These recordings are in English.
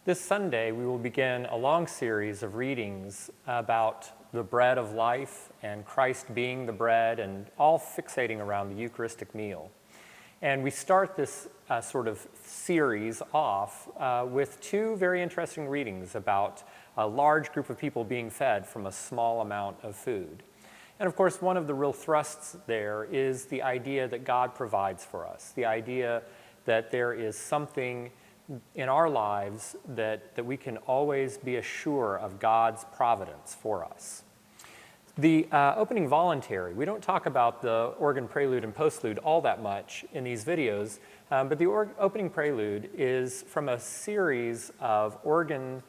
This Sunday, we will begin a long series of readings about the bread of life and Christ being the bread, and all fixating around the Eucharistic meal. And we start this sort of series off with two very interesting readings about a large group of people being fed from a small amount of food. And of course, one of the real thrusts there is the idea that God provides for us, the idea that there is something in our lives that we can always be assured of God's providence for us. The opening voluntary, we don't talk about the organ prelude and postlude all that much in these videos, but the opening prelude is from a series of organ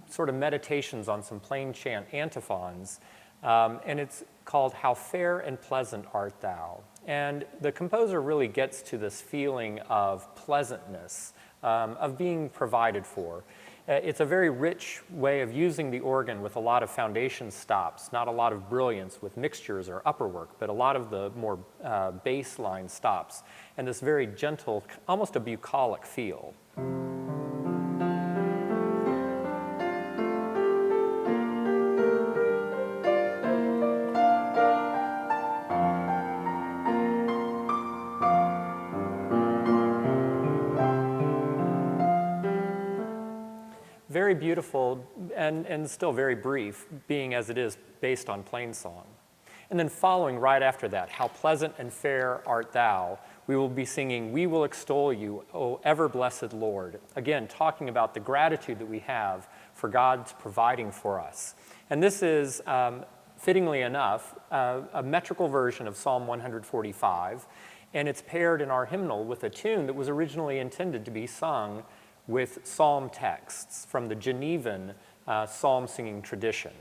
sort of meditations on some plain chant antiphons, and it's called "How Fair and Pleasant Art Thou." And the composer really gets to this feeling of pleasantness, of being provided for. It's a very rich way of using the organ with a lot of foundation stops, not a lot of brilliance with mixtures or upper work, but a lot of the more baseline stops, and this very gentle, almost a bucolic feel. Very beautiful and still very brief, being as it is based on plain song. And then following right after that, "How pleasant and fair art thou," we will be singing, "We will extol you, O ever blessed Lord." Again, talking about the gratitude that we have for God's providing for us. And this is, fittingly enough, a metrical version of Psalm 145, and it's paired in our hymnal with a tune that was originally intended to be sung with psalm texts from the Genevan psalm singing tradition.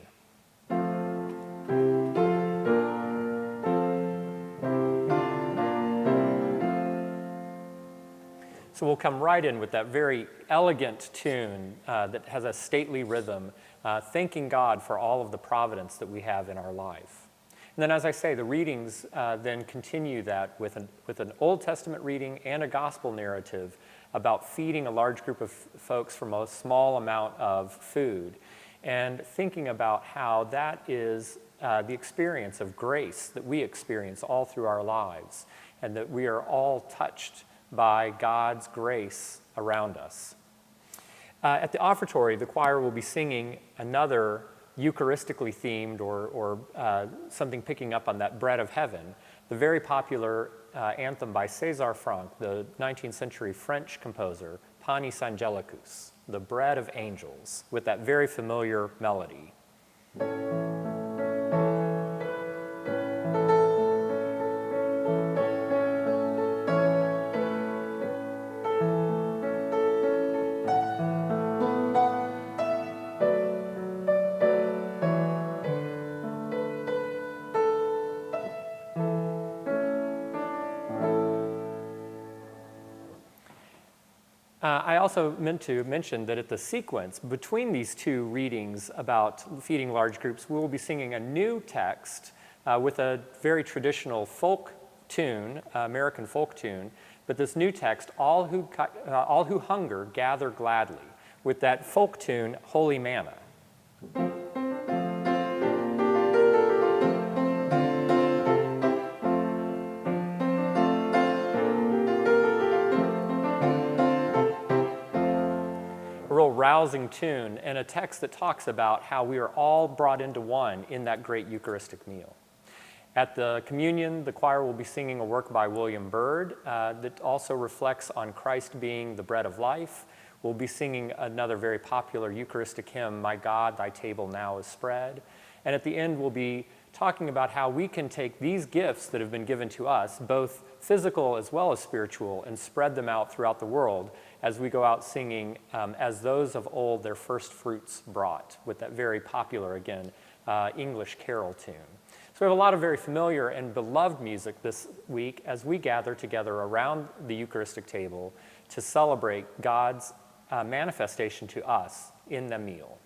So we'll come right in with that very elegant tune that has a stately rhythm, thanking God for all of the providence that we have in our life. And then, as I say, the readings then continue that with an Old Testament reading and a gospel narrative about feeding a large group of folks from a small amount of food, and thinking about how that is the experience of grace that we experience all through our lives, and that we are all touched by God's grace around us. At the offertory, the choir will be singing another Eucharistically themed or something picking up on that bread of heaven, the very popular anthem by César Franck, the 19th century French composer, Panis Angelicus, the bread of angels, with that very familiar melody. I also meant to mention that at the sequence between these two readings about feeding large groups, we will be singing a new text with a very traditional folk tune, American folk tune, but this new text, all who hunger, gather gladly, with that folk tune, Holy Manna. Rousing tune, and a text that talks about how we are all brought into one in that great Eucharistic meal. At the communion, the choir will be singing a work by William Byrd that also reflects on Christ being the bread of life. We'll be singing another very popular Eucharistic hymn, "My God, thy table now is spread." And at the end, we'll be talking about how we can take these gifts that have been given to us, both physical as well as spiritual, and spread them out throughout the world as we go out singing, "As those of old their first fruits brought," with that very popular, again, English carol tune. So we have a lot of very familiar and beloved music this week as we gather together around the Eucharistic table to celebrate God's manifestation to us in the meal.